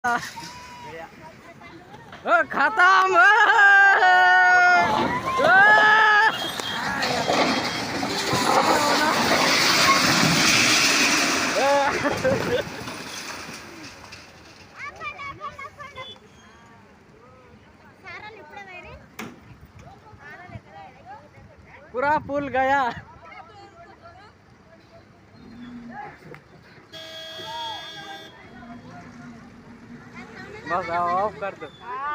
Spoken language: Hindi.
खत्म। पूरा पुल गया। बस ऑफ कर दो।